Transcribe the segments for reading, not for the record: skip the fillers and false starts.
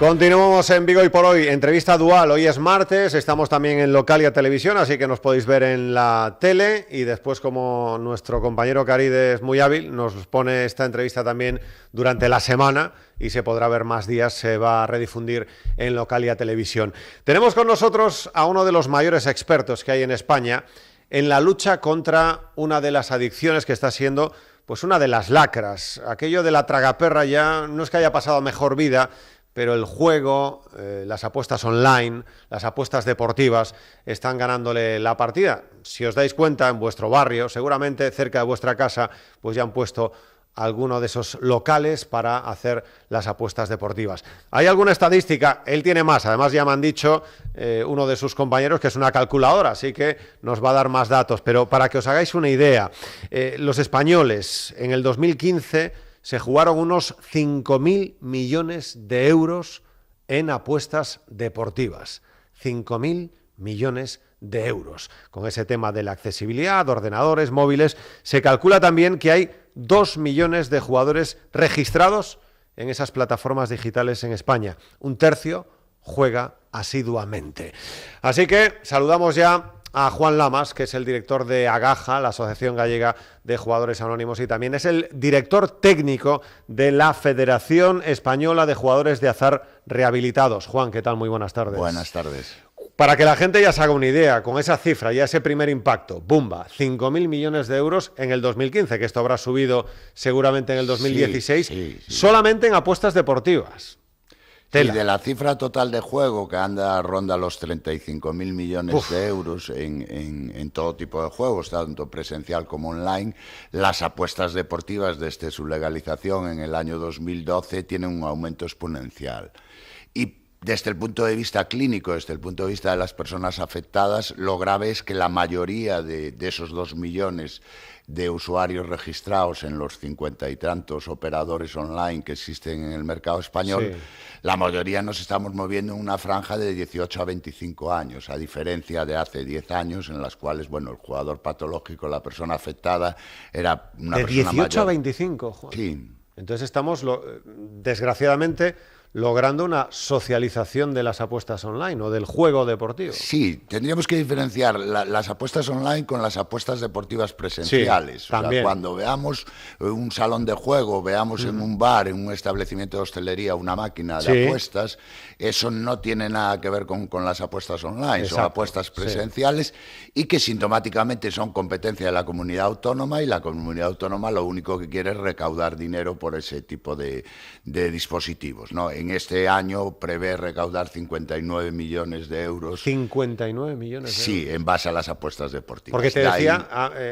Continuamos en Vigo y por hoy, entrevista dual. Hoy es martes, estamos también en Localia Televisión, así que nos podéis ver en la tele y después, como nuestro compañero Caride es muy hábil, nos pone esta entrevista también durante la semana y se podrá ver más días, se va a redifundir en Localia Televisión. Tenemos con nosotros a uno de los mayores expertos que hay en España en la lucha contra una de las adicciones que está siendo pues una de las lacras. Aquello de la tragaperra ya no es que haya pasado mejor vida, pero el juego, las apuestas online, las apuestas deportivas están ganándole la partida. Si os dais cuenta, en vuestro barrio, seguramente cerca de vuestra casa, pues ya han puesto alguno de esos locales para hacer las apuestas deportivas. ¿Hay alguna estadística? Él tiene más, además ya me han dicho uno de sus compañeros que es una calculadora, así que nos va a dar más datos, pero para que os hagáis una idea, los españoles en el 2015 se jugaron unos 5.000 millones de euros en apuestas deportivas. 5.000 millones de euros. Con ese tema de la accesibilidad, ordenadores, móviles, se calcula también que hay 2 millones de jugadores registrados en esas plataformas digitales en España. Un tercio juega asiduamente. Así que saludamos ya a Juan Lamas, que es el director de Agaja, la Asociación Gallega de Jugadores Anónimos, y también es el director técnico de la Federación Española de Jugadores de Azar Rehabilitados. Juan, ¿qué tal? Muy buenas tardes. Buenas tardes. Para que la gente ya se haga una idea, con esa cifra, ya ese primer impacto, ¡bumba! 5.000 millones de euros en el 2015, que esto habrá subido seguramente en el 2016, sí. Solamente en apuestas deportivas. Y de la cifra total de juego, que ronda los 35.000 millones de euros en todo tipo de juegos, tanto presencial como online, las apuestas deportivas desde su legalización en el año 2012 tienen un aumento exponencial. Y desde el punto de vista clínico, desde el punto de vista de las personas afectadas, lo grave es que la mayoría de esos 2 millones de usuarios registrados en los 50 y tantos operadores online que existen en el mercado español, sí, la mayoría nos estamos moviendo en una franja de 18 a 25 años, a diferencia de hace 10 años en las cuales, bueno, el jugador patológico, la persona afectada, era una persona mayor. ¿De 18 a 25, Juan? Sí. Entonces estamos, desgraciadamente, logrando una socialización de las apuestas online o del juego deportivo. Sí, tendríamos que diferenciar las apuestas online con las apuestas deportivas presenciales. Sí, también. O sea, cuando veamos un salón de juego, veamos en un bar, en un establecimiento de hostelería, una máquina de apuestas, eso no tiene nada que ver con las apuestas online. Exacto. Son apuestas presenciales y que sintomáticamente son competencia de la comunidad autónoma, y la comunidad autónoma lo único que quiere es recaudar dinero por ese tipo de dispositivos, ¿no? En este año prevé recaudar 59 millones de euros. 59 millones de euros. Sí, en base a las apuestas deportivas. Porque te decía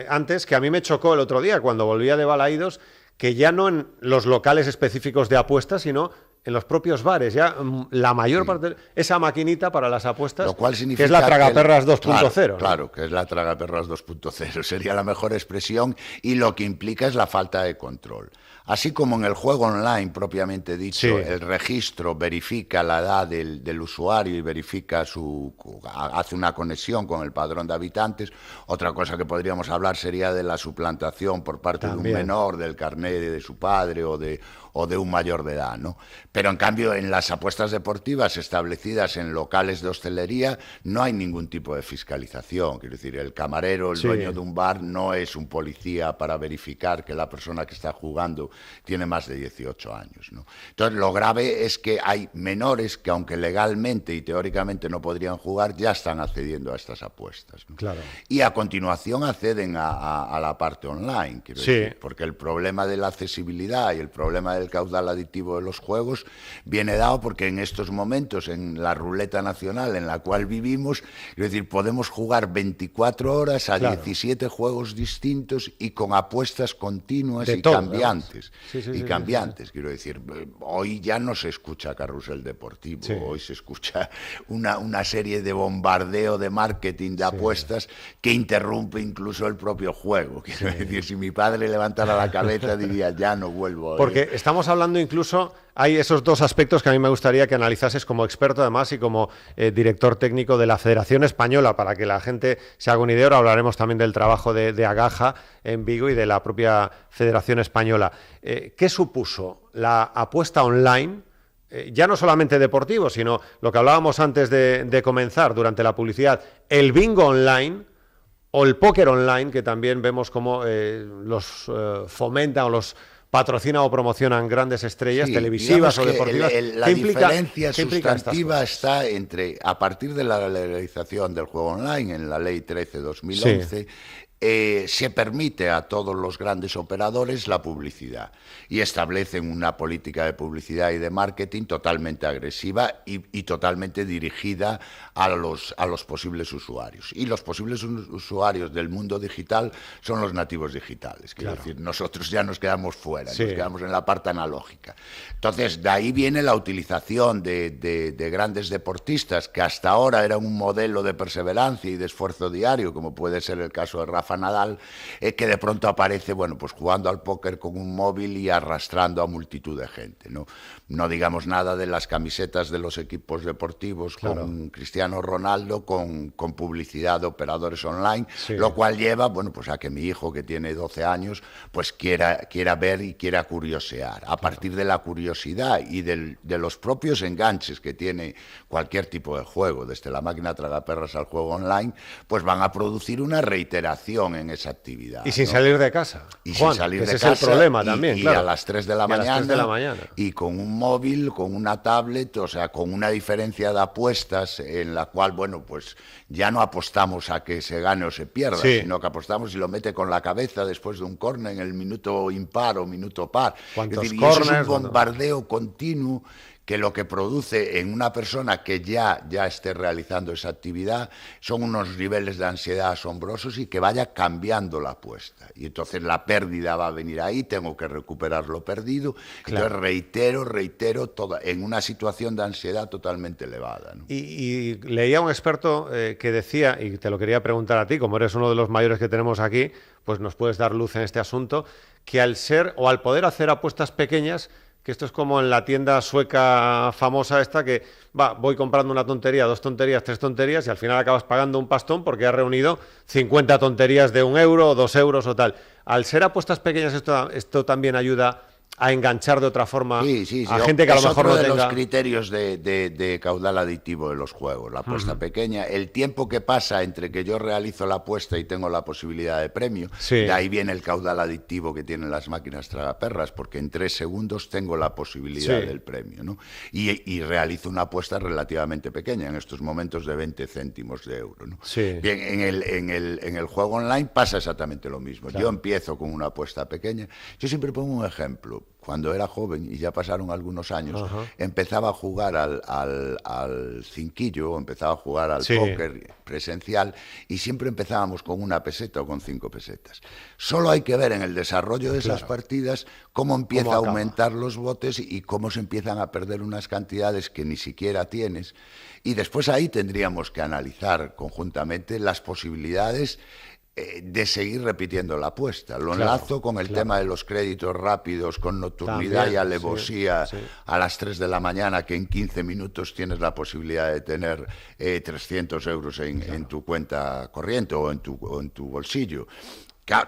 antes que a mí me chocó el otro día, cuando volvía de Balaídos, que ya no en los locales específicos de apuestas, sino en los propios bares. Ya la mayor parte, esa maquinita para las apuestas, lo cual significa que es la tragaperras 2.0. Claro, que es la tragaperras 2.0, sería la mejor expresión, y lo que implica es la falta de control. Así como en el juego online propiamente dicho, el registro verifica la edad del usuario y verifica hace una conexión con el padrón de habitantes. Otra cosa que podríamos hablar sería de la suplantación por parte de un menor del carnet de su padre o de un mayor de edad, ¿no? Pero en cambio en las apuestas deportivas establecidas en locales de hostelería no hay ningún tipo de fiscalización. Quiero decir, el camarero, el dueño de un bar no es un policía para verificar que la persona que está jugando tiene más de 18 años, ¿no? Entonces lo grave es que hay menores que, aunque legalmente y teóricamente no podrían jugar, ya están accediendo a estas apuestas, ¿no? Claro. Y a continuación acceden a la parte online, quiero decir, porque el problema de la accesibilidad y el problema del caudal adictivo de los juegos viene dado porque en estos momentos, en la ruleta nacional en la cual vivimos, es decir, podemos jugar 24 horas a 17 juegos distintos y con apuestas continuas y cambiantes. Quiero decir, hoy ya no se escucha carrusel deportivo, hoy se escucha una serie de bombardeo de marketing de apuestas que interrumpe incluso el propio juego. Quiero decir, si mi padre levantara la cabeza diría, ya no vuelvo a Porque estamos hablando incluso, hay esos dos aspectos que a mí me gustaría que analizases como experto además y como director técnico de la Federación Española, para que la gente se haga una idea. Ahora hablaremos también del trabajo de Agaja en Vigo y de la propia Federación Española. ¿Qué supuso la apuesta online ya no solamente deportivos, sino lo que hablábamos antes de comenzar, durante la publicidad, el bingo online o el póker online, que también vemos cómo los fomentan o los patrocinan o promocionan grandes estrellas televisivas o deportivas. La diferencia sustantiva está entre, a partir de la legalización del juego online en la Ley 13/2011, se permite a todos los grandes operadores la publicidad y establecen una política de publicidad y de marketing totalmente agresiva y totalmente dirigida a los posibles usuarios. Y los posibles usuarios del mundo digital son los nativos digitales. Quiero decir, nosotros ya nos quedamos fuera, nos quedamos en la parte analógica. Entonces, de ahí viene la utilización de grandes deportistas que hasta ahora eran un modelo de perseverancia y de esfuerzo diario, como puede ser el caso de Rafa Nadal, que de pronto aparece, bueno, pues jugando al póker con un móvil y arrastrando a multitud de gente, ¿no? No digamos nada de las camisetas de los equipos deportivos con Cristiano Ronaldo, con publicidad de operadores online, lo cual lleva, bueno, pues a que mi hijo, que tiene 12 años, pues quiera ver y quiera curiosear. A partir de la curiosidad y de los propios enganches que tiene cualquier tipo de juego, desde la máquina tragaperras al juego online, pues van a producir una reiteración en esa actividad. Y sin salir de casa. Y Juan, sin salir de ese casa. Es el problema también, y a las 3 de la mañana. Y con un móvil, con una tablet, o sea, con una diferencia de apuestas en la cual, bueno, pues ya no apostamos a que se gane o se pierda, sino que apostamos y lo mete con la cabeza después de un córner en el minuto impar o minuto par. Es decir, y eso es un bombardeo continuo que lo que produce en una persona que ya esté realizando esa actividad son unos niveles de ansiedad asombrosos y que vaya cambiando la apuesta. Y entonces la pérdida va a venir ahí, tengo que recuperar lo perdido. Entonces reitero, en una situación de ansiedad totalmente elevada, ¿no? Y leía un experto que decía, y te lo quería preguntar a ti, como eres uno de los mayores que tenemos aquí, pues nos puedes dar luz en este asunto, que al poder hacer apuestas pequeñas, que esto es como en la tienda sueca famosa esta, que voy comprando una tontería, 2 tonterías, 3 tonterías, y al final acabas pagando un pastón porque has reunido 50 tonterías de 1 euro o 2 euros o tal. Al ser apuestas pequeñas, esto también ayuda a enganchar de otra forma a gente que a lo mejor no tenga... Es otro de los criterios de caudal adictivo de los juegos, la apuesta pequeña. El tiempo que pasa entre que yo realizo la apuesta y tengo la posibilidad de premio, de ahí viene el caudal adictivo que tienen las máquinas tragaperras, porque en 3 segundos tengo la posibilidad del premio, ¿no? Y realizo una apuesta relativamente pequeña, en estos momentos de 20 céntimos de euro, ¿no? Bien, en el juego online pasa exactamente lo mismo. Yo empiezo con una apuesta pequeña. Yo siempre pongo un ejemplo. Cuando era joven, y ya pasaron algunos años, empezaba a jugar al cinquillo, empezaba a jugar al póker presencial, y siempre empezábamos con 1 peseta o con 5 pesetas. Solo hay que ver en el desarrollo de esas partidas cómo empieza a aumentar los botes y cómo se empiezan a perder unas cantidades que ni siquiera tienes. Y después ahí tendríamos que analizar conjuntamente las posibilidades de seguir repitiendo la apuesta. Lo enlazo con el tema de los créditos rápidos, con nocturnidad y alevosía a las 3 de la mañana, que en 15 minutos tienes la posibilidad de tener 300 euros en tu cuenta corriente o en tu bolsillo.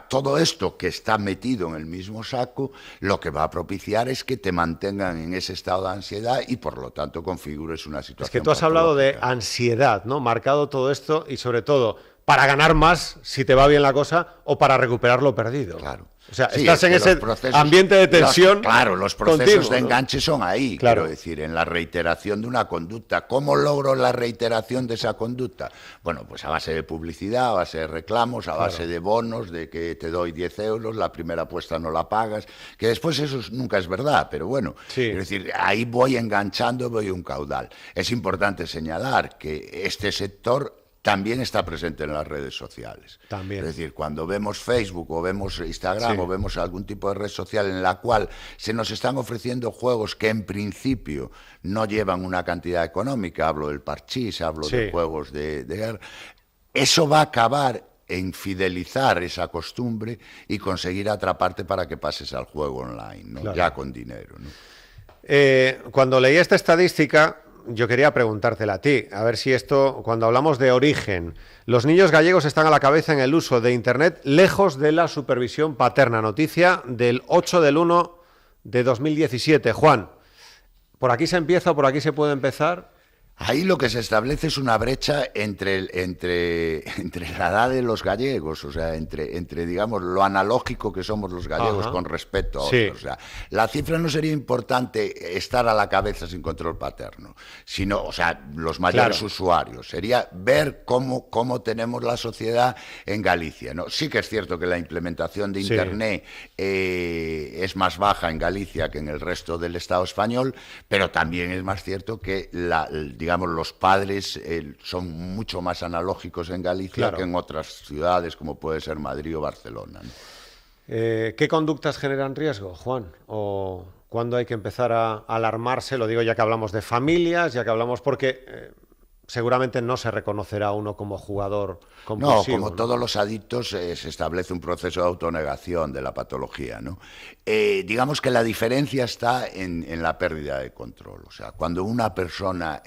Todo esto que está metido en el mismo saco, lo que va a propiciar es que te mantengan en ese estado de ansiedad y por lo tanto configures una situación. Es que tú has hablado de ansiedad, ¿no? Marcado todo esto y sobre todo para ganar más, si te va bien la cosa, o para recuperar lo perdido. Claro. O sea, estás en ese ambiente de tensión. Los procesos de enganche son ahí, quiero decir, en la reiteración de una conducta. ¿Cómo logro la reiteración de esa conducta? Bueno, pues a base de publicidad, a base de reclamos, a base de bonos, de que te doy 10 euros, la primera apuesta no la pagas, que después eso nunca es verdad, pero bueno, es decir, ahí voy enganchando, voy un caudal. Es importante señalar que este sector también está presente en las redes sociales. También. Es decir, cuando vemos Facebook o vemos Instagram o vemos algún tipo de red social en la cual se nos están ofreciendo juegos que en principio no llevan una cantidad económica, hablo del parchís, hablo de juegos de guerra, eso va a acabar en fidelizar esa costumbre y conseguir atraparte para que pases al juego online, ¿no? Ya con dinero, ¿no? Cuando leí esta estadística, yo quería preguntártela a ti, a ver si esto, cuando hablamos de origen, los niños gallegos están a la cabeza en el uso de Internet lejos de la supervisión paterna. Noticia del 8/1/2017. Juan, ¿Por aquí se empieza o por aquí se puede empezar? Ahí lo que se establece es una brecha entre la edad de los gallegos, o sea, entre digamos, lo analógico que somos los gallegos con respecto a otros. O sea, la cifra no sería importante estar a la cabeza sin control paterno, sino, o sea, los mayores usuarios. Sería ver cómo tenemos la sociedad en Galicia, ¿no? Sí que es cierto que la implementación de Internet es más baja en Galicia que en el resto del Estado español, pero también es más cierto que digamos, los padres son mucho más analógicos en Galicia que en otras ciudades como puede ser Madrid o Barcelona, ¿no? ¿Qué conductas generan riesgo, Juan? ¿O cuándo hay que empezar a alarmarse? Lo digo ya que hablamos de familias, ya que hablamos porque seguramente no se reconocerá uno como jugador compulsivo. No, como todos los adictos se establece un proceso de autonegación de la patología, ¿no? Digamos que la diferencia está en la pérdida de control. O sea, cuando una persona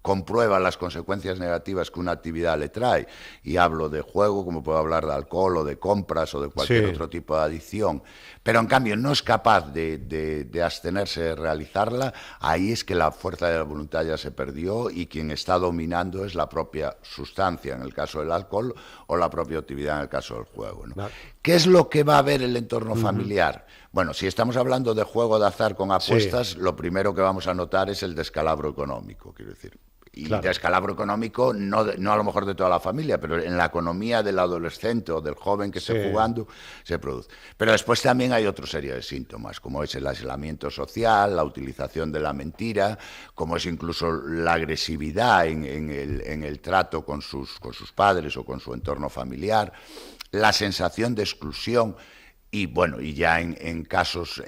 comprueba las consecuencias negativas que una actividad le trae, y hablo de juego, como puedo hablar de alcohol o de compras o de cualquier otro tipo de adicción, pero en cambio no es capaz de abstenerse de realizarla, ahí es que la fuerza de la voluntad ya se perdió y quien está dominando es la propia sustancia, en el caso del alcohol, o la propia actividad en el caso del juego, ¿no? Vale. ¿Qué es lo que va a ver el entorno familiar? Bueno, si estamos hablando de juego de azar con apuestas, lo primero que vamos a notar es el descalabro económico, quiero decir. Y descalabro económico, no a lo mejor de toda la familia, pero en la economía del adolescente o del joven que esté jugando, se produce. Pero después también hay otra serie de síntomas, como es el aislamiento social, la utilización de la mentira, como es incluso la agresividad en el trato con sus padres o con su entorno familiar, la sensación de exclusión. Y bueno, y ya en casos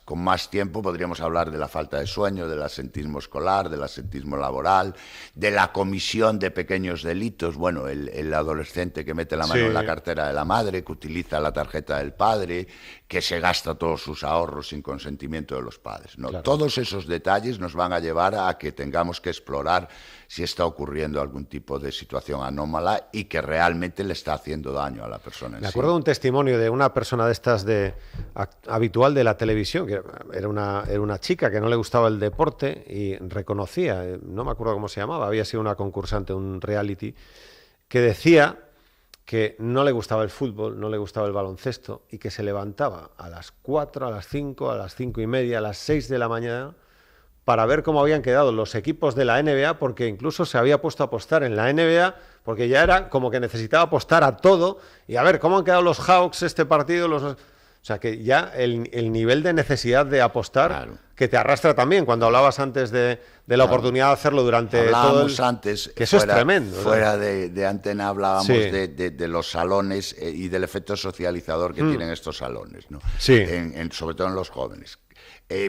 con más tiempo podríamos hablar de la falta de sueño, del absentismo escolar, del absentismo laboral, de la comisión de pequeños delitos. Bueno, el adolescente que mete la mano en la cartera de la madre, que utiliza la tarjeta del padre, que se gasta todos sus ahorros sin consentimiento de los padres, ¿no? Todos esos detalles nos van a llevar a que tengamos que explorar si está ocurriendo algún tipo de situación anómala y que realmente le está haciendo daño a la persona en sí. Me acuerdo de un testimonio de una persona de estas habitual de la televisión, que era una chica que no le gustaba el deporte y reconocía, no me acuerdo cómo se llamaba, había sido una concursante, un reality, que decía que no le gustaba el fútbol, no le gustaba el baloncesto y que se levantaba a las 4, a las 5, a las 5:30, a las 6 de la mañana para ver cómo habían quedado los equipos de la NBA, porque incluso se había puesto a apostar en la NBA, porque ya era como que necesitaba apostar a todo, y a ver cómo han quedado los Hawks este partido, o sea que ya el nivel de necesidad de apostar que te arrastra también, cuando hablabas antes de la oportunidad de hacerlo durante todo el... antes, que eso es tremendo. Fuera de antena hablábamos de los salones y del efecto socializador que tienen estos salones, ¿no? Sobre todo en los jóvenes.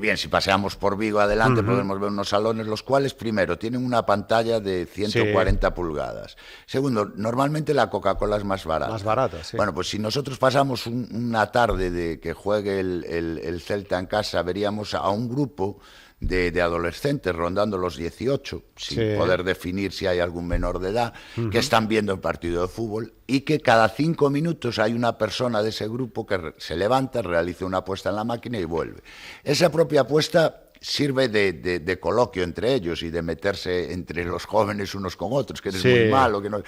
Bien, si paseamos por Vigo adelante podemos ver unos salones, los cuales, primero, tienen una pantalla de 140 pulgadas. Segundo, normalmente la Coca-Cola es más barata. Más barata, sí. Bueno, pues si nosotros pasamos una tarde de que juegue el Celta en casa, veríamos a un grupo de adolescentes rondando los 18, sin poder definir si hay algún menor de edad, que están viendo el partido de fútbol y que cada 5 minutos hay una persona de ese grupo que se levanta, realiza una apuesta en la máquina y vuelve. Esa propia apuesta sirve de coloquio entre ellos y de meterse entre los jóvenes unos con otros, que eres muy malo, que no...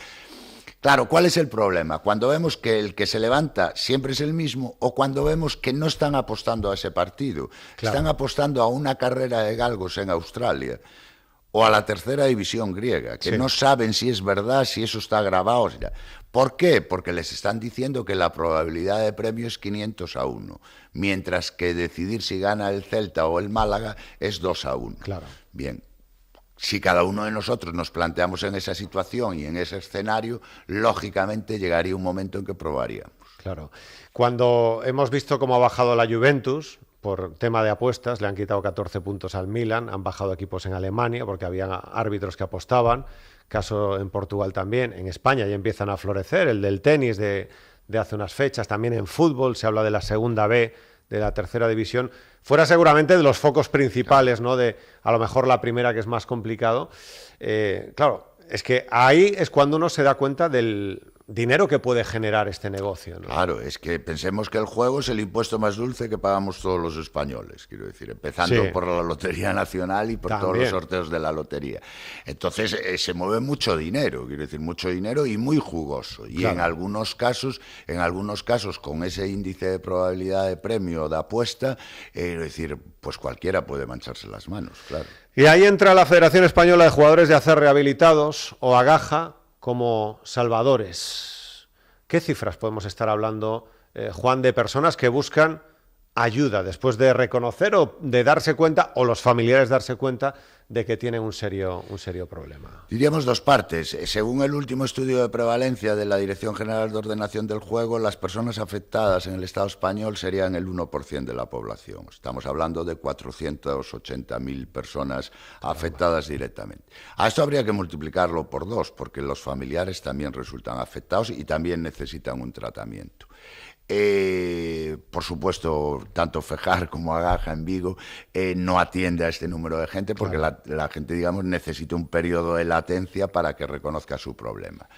Claro, ¿cuál es el problema? Cuando vemos que el que se levanta siempre es el mismo o cuando vemos que no están apostando a ese partido, están apostando a una carrera de galgos en Australia o a la tercera división griega, que no saben si es verdad, si eso está grabado. ¿Por qué? Porque les están diciendo que la probabilidad de premio es 500-1, mientras que decidir si gana el Celta o el Málaga es 2-1. Claro. Bien. Si cada uno de nosotros nos planteamos en esa situación y en ese escenario, lógicamente llegaría un momento en que probaríamos. Claro. Cuando hemos visto cómo ha bajado la Juventus por tema de apuestas, le han quitado 14 puntos al Milan, han bajado equipos en Alemania porque había árbitros que apostaban, caso en Portugal también, en España ya empiezan a florecer, el del tenis de hace unas fechas, también en fútbol se habla de la segunda B, de la tercera división, fuera seguramente de los focos principales, ¿no? De a lo mejor la primera, que es más complicado. Claro, es que ahí es cuando uno se da cuenta del dinero que puede generar este negocio, ¿no? Claro, es que pensemos que el juego es el impuesto más dulce que pagamos todos los españoles, quiero decir, empezando por la Lotería Nacional y por todos los sorteos de la lotería. Entonces se mueve mucho dinero, quiero decir, mucho dinero y muy jugoso. Y en algunos casos con ese índice de probabilidad de premio o de apuesta, quiero decir, pues cualquiera puede mancharse las manos, claro. Y ahí entra la Federación Española de Jugadores de Acer Rehabilitados, o AGAJA, como salvadores. ¿Qué cifras podemos estar hablando, Juan, de personas que buscan ayuda después de reconocer o de darse cuenta, o los familiares darse cuenta, de que tienen un serio problema? Diríamos dos partes. Según el último estudio de prevalencia de la Dirección General de Ordenación del Juego, las personas afectadas en el Estado español serían el 1% de la población. Estamos hablando de 480.000 personas afectadas directamente. A esto habría que multiplicarlo por 2, porque los familiares también resultan afectados y también necesitan un tratamiento. Por supuesto, tanto FEJAR como AGAJA en Vigo no atiende a este número de gente porque la gente, digamos, necesita un periodo de latencia para que reconozca su problema.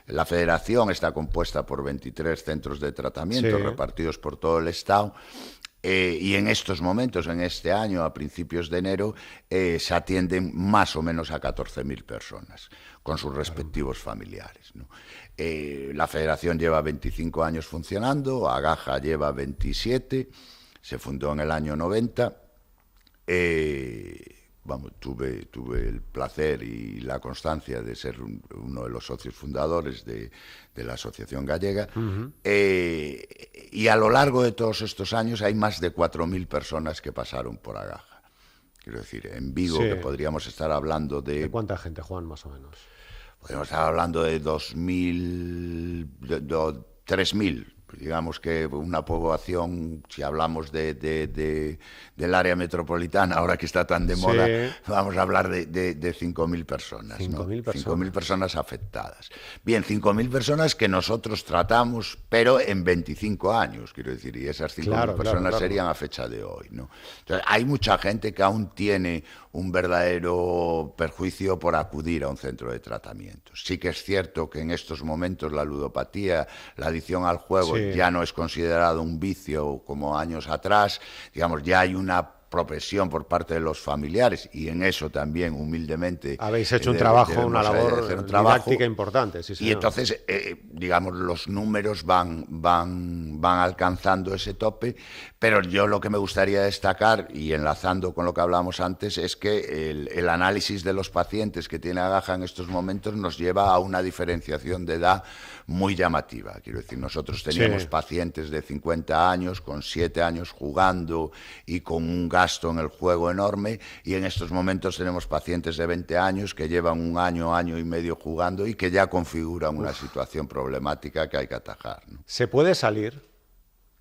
La federación está compuesta por 23 centros de tratamiento repartidos por todo el Estado. Y en estos momentos, en este año, a principios de enero, se atienden más o menos a 14.000 personas con sus respectivos familiares, ¿no? La federación lleva 25 años funcionando, AGAJA lleva 27, se fundó en el año 90. Tuve el placer y la constancia de ser uno de los socios fundadores de la Asociación Gallega. Y a lo largo de todos estos años hay más de 4.000 personas que pasaron por AGAJA. Quiero decir, en Vigo, que podríamos estar hablando de... ¿De cuánta gente, Juan, más o menos? Podemos estar hablando de 2.000, 3.000. Digamos que una población, si hablamos del área metropolitana, ahora que está tan de moda, vamos a hablar de 5.000 personas. 5.000 personas. 5.000 personas afectadas. Bien, 5.000 personas que nosotros tratamos, pero en 25 años, quiero decir, y esas 5.000 personas serían a fecha de hoy, ¿no? Entonces, hay mucha gente que aún tiene un verdadero perjuicio por acudir a un centro de tratamiento. Sí que es cierto que en estos momentos la ludopatía, la adicción al juego, ya no es considerado un vicio como años atrás, digamos, ya hay una propensión por parte de los familiares, y en eso también humildemente habéis hecho un trabajo, una labor didáctica importante. Sí, señor. Y entonces, digamos, los números van alcanzando ese tope, pero yo lo que me gustaría destacar, y enlazando con lo que hablamos antes, es que el análisis de los pacientes que tiene AGAJA en estos momentos nos lleva a una diferenciación de edad muy llamativa. Quiero decir, nosotros teníamos pacientes de 50 años, con 7 años jugando y con un gasto en el juego enorme, y en estos momentos tenemos pacientes de 20 años que llevan un año y medio jugando y que ya configuran una situación problemática que hay que atajar, ¿no? ¿Se puede salir?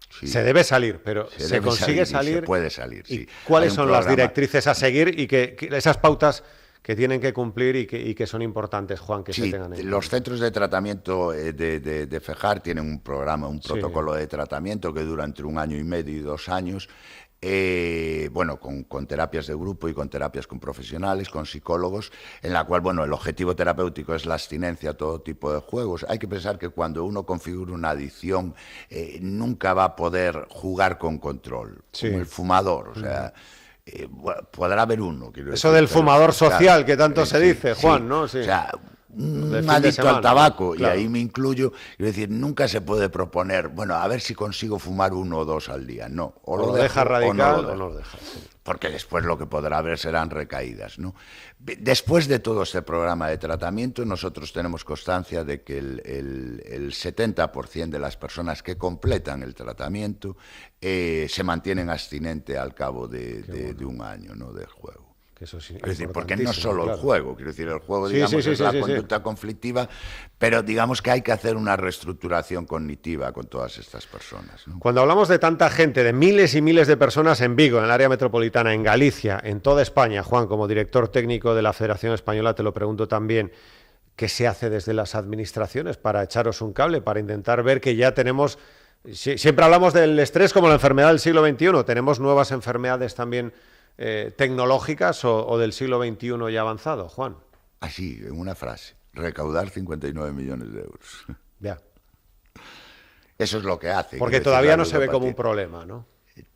Sí. Se debe salir, pero ¿se consigue salir? Se puede salir, sí. ¿Cuáles son las directrices a seguir y que esas pautas que tienen que cumplir y que son importantes, Juan, que se tengan en cuenta? Los centros de tratamiento de FEJAR tienen un programa, un protocolo de tratamiento que dura entre 1 año y medio y 2 años, con terapias de grupo y con terapias con profesionales, con psicólogos, en la cual, el objetivo terapéutico es la abstinencia a todo tipo de juegos. Hay que pensar que cuando uno configura una adicción, nunca va a poder jugar con control, como el fumador, o sea... podrá haber uno. Eso del fumador social, que tanto se dice, Juan, ¿no? Sí. O sea, un adicto al tabaco, y ahí me incluyo, quiero decir, nunca se puede proponer, a ver si consigo fumar 1 o 2 al día, no. O lo deja radical o no lo deja. Porque después lo que podrá haber serán recaídas, ¿no? Después de todo este programa de tratamiento, nosotros tenemos constancia de que el 70% de las personas que completan el tratamiento se mantienen abstinentes al cabo de 1 año, ¿no?, del juego. Eso sí, es decir, porque no es solo el juego, quiero decir, el juego, digamos, es la conducta conflictiva, pero digamos que hay que hacer una reestructuración cognitiva con todas estas personas, ¿no? Cuando hablamos de tanta gente, de miles y miles de personas en Vigo, en el área metropolitana, en Galicia, en toda España, Juan, como director técnico de la Federación Española, te lo pregunto también, ¿qué se hace desde las administraciones para echaros un cable, para intentar ver que ya tenemos... Siempre hablamos del estrés como la enfermedad del siglo XXI, tenemos nuevas enfermedades también tecnológicas o del siglo XXI ya avanzado, Juan? Así, en una frase, recaudar 59 millones de euros. Ya. Eso es lo que hace. Porque todavía no se ve como un problema, ¿no?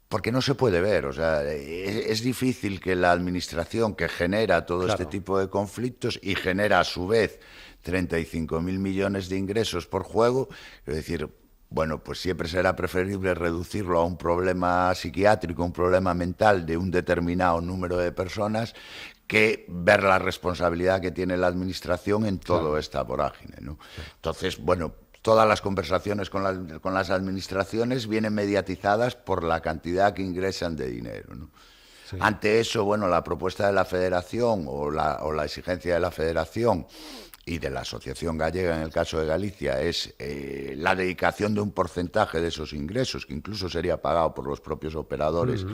Porque no se puede ver, o sea, es difícil que la administración que genera todo este tipo de conflictos y genera a su vez 35.000 millones de ingresos por juego, es decir, bueno, pues siempre será preferible reducirlo a un problema psiquiátrico, un problema mental de un determinado número de personas, que ver la responsabilidad que tiene la administración en toda esta vorágine, ¿no? Entonces, bueno, todas las conversaciones con las administraciones vienen mediatizadas por la cantidad que ingresan de dinero, ¿no? Sí. Ante eso, bueno, la propuesta de la Federación o la exigencia de la Federación y de la Asociación Gallega, en el caso de Galicia, es la dedicación de un porcentaje de esos ingresos, que incluso sería pagado por los propios operadores,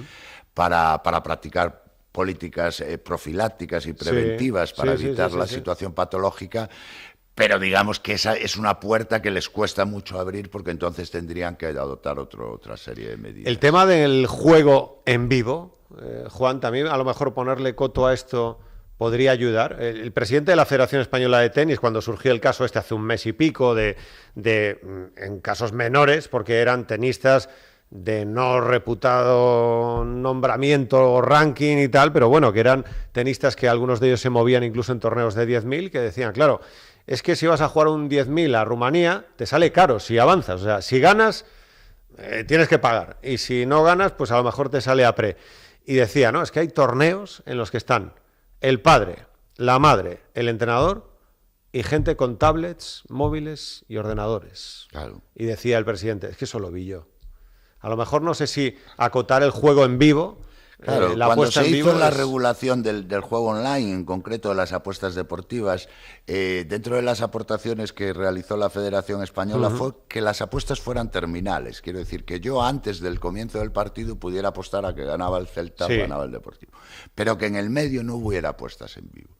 para practicar políticas profilácticas y preventivas para evitar la situación patológica. Pero digamos que esa es una puerta que les cuesta mucho abrir, porque entonces tendrían que adoptar otra serie de medidas. El tema del juego en vivo, Juan, también a lo mejor ponerle coto a esto podría ayudar. El presidente de la Federación Española de Tenis, cuando surgió el caso hace un mes y pico, en casos menores, porque eran tenistas de no reputado nombramiento o ranking y tal, pero bueno, que eran tenistas que algunos de ellos se movían incluso en torneos de 10.000, que decían, claro, es que si vas a jugar un 10.000 a Rumanía, te sale caro si avanzas. O sea, si ganas, tienes que pagar. Y si no ganas, pues a lo mejor te sale a pre. Y decía, no, es que hay torneos en los que están el padre, la madre, el entrenador y gente con tablets, móviles y ordenadores. Claro. Y decía el presidente, es que eso lo vi yo. A lo mejor no sé si acotar el juego en vivo. Claro, cuando se hizo la regulación del juego online, en concreto de las apuestas deportivas, dentro de las aportaciones que realizó la Federación Española fue que las apuestas fueran terminales. Quiero decir, que yo antes del comienzo del partido pudiera apostar a que ganaba el Celta o ganaba el Deportivo, pero que en el medio no hubiera apuestas en vivo.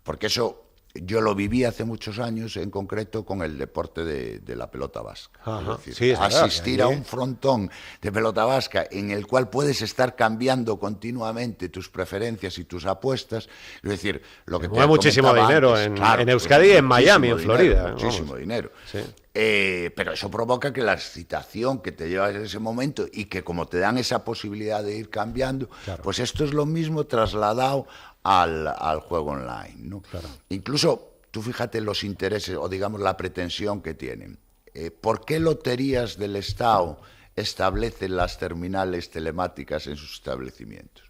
Porque eso yo lo viví hace muchos años, en concreto con el deporte de la pelota vasca. Es decir, asistir a un frontón de pelota vasca en el cual puedes estar cambiando continuamente tus preferencias y tus apuestas. Es decir, lo que mueve muchísimo dinero antes, en Euskadi y en Miami, en Florida. Muchísimo dinero. Sí. Pero eso provoca que la excitación que te lleva en ese momento y que como te dan esa posibilidad de ir cambiando, pues esto es lo mismo trasladado al juego online, ¿no? Claro. Incluso, tú fíjate los intereses o digamos la pretensión que tienen. ¿Por qué Loterías del Estado establecen las terminales telemáticas en sus establecimientos?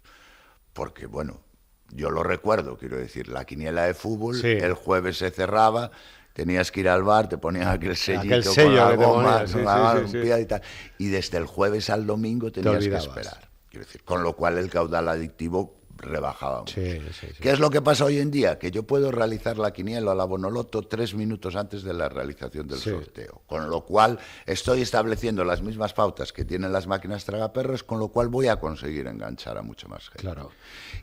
Porque, bueno, yo lo recuerdo, quiero decir, la quiniela de fútbol, el jueves se cerraba, tenías que ir al bar, te ponían aquel sellito con la goma, y tal, y desde el jueves al domingo tenías que esperar. Quiero decir, con lo cual el caudal adictivo rebajaba mucho. ¿Qué es lo que pasa hoy en día? Que yo puedo realizar la quiniela o la bonoloto 3 minutos antes de la realización del sorteo, con lo cual estoy estableciendo las mismas pautas que tienen las máquinas tragaperras, con lo cual voy a conseguir enganchar a mucha más gente. Claro.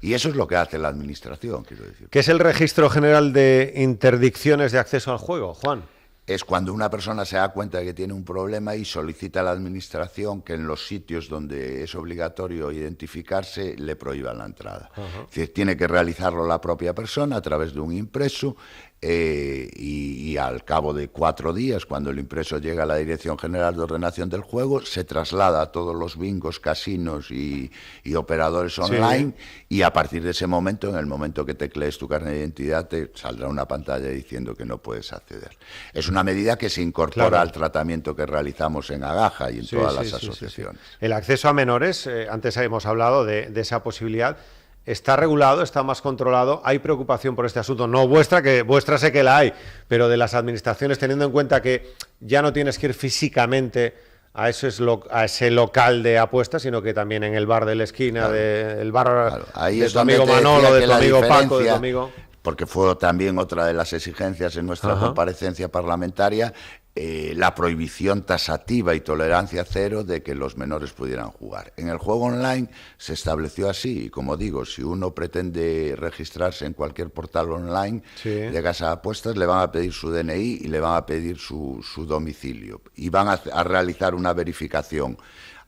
Y eso es lo que hace la administración, quiero decir. ¿Qué es el Registro General de Interdicciones de Acceso al Juego, Juan? Es cuando una persona se da cuenta de que tiene un problema y solicita a la administración que en los sitios donde es obligatorio identificarse le prohíban la entrada. Es decir, tiene que realizarlo la propia persona a través de un impreso y al cabo de 4 días, cuando el impreso llega a la Dirección General de Ordenación del Juego, se traslada a todos los bingos, casinos y operadores online y a partir de ese momento, en el momento que teclees tu carnet de identidad, te saldrá una pantalla diciendo que no puedes acceder. Es una medida que se incorpora al tratamiento que realizamos en Agaja y en todas las asociaciones. El acceso a menores, antes hemos hablado de esa posibilidad. ¿Está regulado, está más controlado? ¿Hay preocupación por este asunto? No vuestra, que vuestra sé que la hay, pero de las administraciones, teniendo en cuenta que ya no tienes que ir físicamente a ese local de apuestas, sino que también en el bar de la esquina, el bar de tu amigo Manolo, de tu amigo Paco, de tu amigo... Porque fue también otra de las exigencias en nuestra comparecencia parlamentaria, la prohibición tasativa y tolerancia cero de que los menores pudieran jugar. En el juego online se estableció así, y como digo, si uno pretende registrarse en cualquier portal online de casa de apuestas, le van a pedir su DNI y le van a pedir su domicilio, y van a realizar una verificación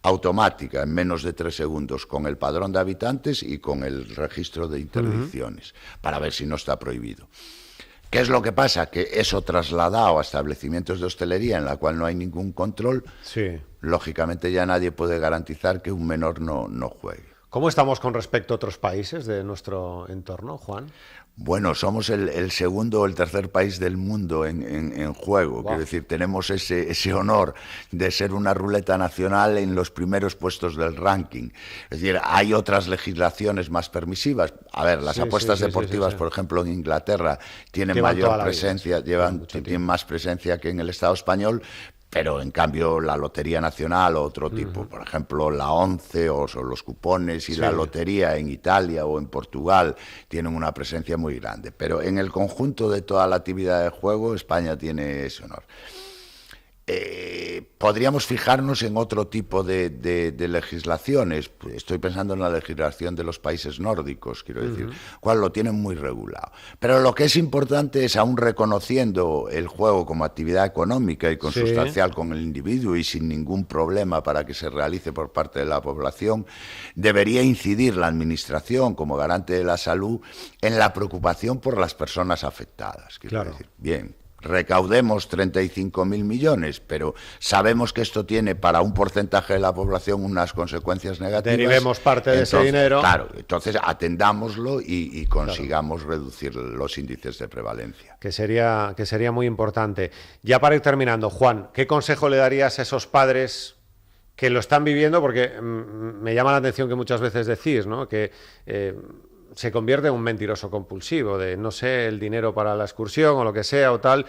automática en menos de 3 segundos con el padrón de habitantes y con el registro de interdicciones para ver si no está prohibido. ¿Qué es lo que pasa? Que eso trasladado a establecimientos de hostelería en la cual no hay ningún control, Sí. lógicamente ya nadie puede garantizar que un menor no juegue. ¿Cómo estamos con respecto a otros países de nuestro entorno, Juan? Bueno, somos el segundo o el tercer país del mundo en juego. Wow. Quiero decir, tenemos ese honor de ser una ruleta nacional en los primeros puestos del ranking. Es decir, hay otras legislaciones más permisivas. A ver, las apuestas deportivas, por ejemplo, en Inglaterra tienen mayor presencia, tienen más presencia que en el Estado español. Pero, en cambio, la Lotería Nacional o otro tipo, por ejemplo, la ONCE o los cupones y la lotería en Italia o en Portugal tienen una presencia muy grande. Pero en el conjunto de toda la actividad de juego, España tiene ese honor. Podríamos fijarnos en otro tipo de legislaciones. Estoy pensando en la legislación de los países nórdicos, quiero decir, cual lo tienen muy regulado. Pero lo que es importante es, aún reconociendo el juego como actividad económica y consustancial con el individuo y sin ningún problema para que se realice por parte de la población, debería incidir la Administración, como garante de la salud, en la preocupación por las personas afectadas. Quiero decir, bien, recaudemos 35.000 millones, pero sabemos que esto tiene para un porcentaje de la población unas consecuencias negativas. Derivemos parte de ese dinero. Claro, entonces atendámoslo y consigamos reducir los índices de prevalencia. Que sería muy importante. Ya para ir terminando, Juan, ¿qué consejo le darías a esos padres que lo están viviendo? Porque me llama la atención que muchas veces decís, ¿no?, que se convierte en un mentiroso compulsivo, de no sé, el dinero para la excursión o lo que sea o tal,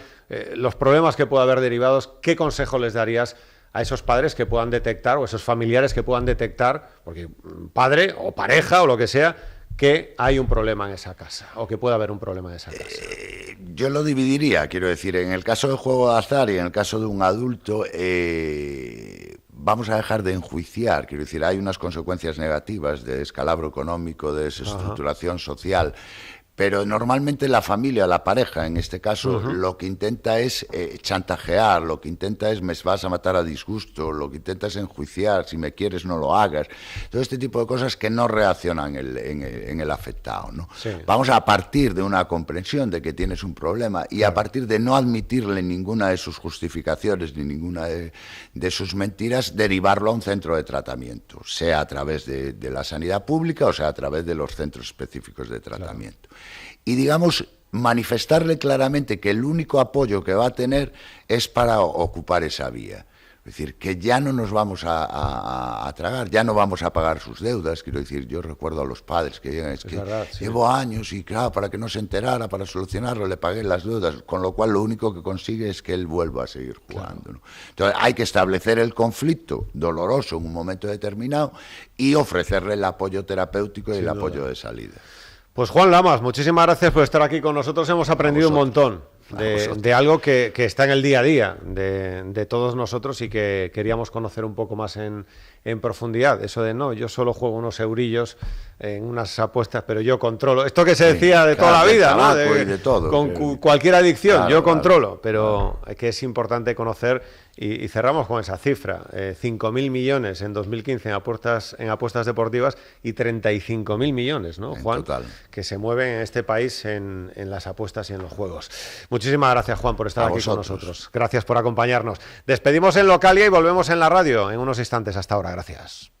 los problemas que pueda haber derivados. ¿Qué consejo les darías a esos padres que puedan detectar, o esos familiares que puedan detectar, porque padre o pareja o lo que sea, que hay un problema en esa casa, o que pueda haber un problema en esa casa? Yo lo dividiría, quiero decir, en el caso del juego de azar y en el caso de un adulto, vamos a dejar de enjuiciar. Quiero decir, hay unas consecuencias negativas de descalabro económico, de desestructuración social, pero normalmente la familia, la pareja, en este caso, lo que intenta es chantajear, lo que intenta es: me vas a matar a disgusto, lo que intenta es enjuiciar, si me quieres no lo hagas. Todo este tipo de cosas que no reaccionan en el afectado, ¿no? Vamos a partir de una comprensión de que tienes un problema y a partir de no admitirle ninguna de sus justificaciones ni ninguna de sus mentiras, derivarlo a un centro de tratamiento, sea a través de la sanidad pública o sea a través de los centros específicos de tratamiento. Y, digamos, manifestarle claramente que el único apoyo que va a tener es para ocupar esa vía. Es decir, que ya no nos vamos a tragar, ya no vamos a pagar sus deudas. Quiero decir, yo recuerdo a los padres que llegan, es que verdad, llevo años y claro, para que no se enterara, para solucionarlo, le pagué las deudas, con lo cual lo único que consigue es que él vuelva a seguir jugando, ¿no? Entonces hay que establecer el conflicto doloroso en un momento determinado y ofrecerle el apoyo terapéutico y el apoyo de salida. Pues Juan Lamas, muchísimas gracias por estar aquí con nosotros. Hemos aprendido un montón de algo que está en el día a día de todos nosotros y que queríamos conocer un poco más en profundidad. Eso de no, yo solo juego unos eurillos en unas apuestas, pero yo controlo. Esto que se decía de toda la vida, ¿no? De todo, con cualquier adicción, yo controlo, pero que es importante conocer. Y cerramos con esa cifra, 5.000 millones en 2015 en apuestas deportivas y 35.000 millones, ¿no, Juan? Total. Que se mueven en este país en las apuestas y en los juegos. Muchísimas gracias, Juan, por estar aquí con nosotros. Gracias por acompañarnos. Despedimos en Localia y volvemos en la radio en unos instantes. Hasta ahora, gracias.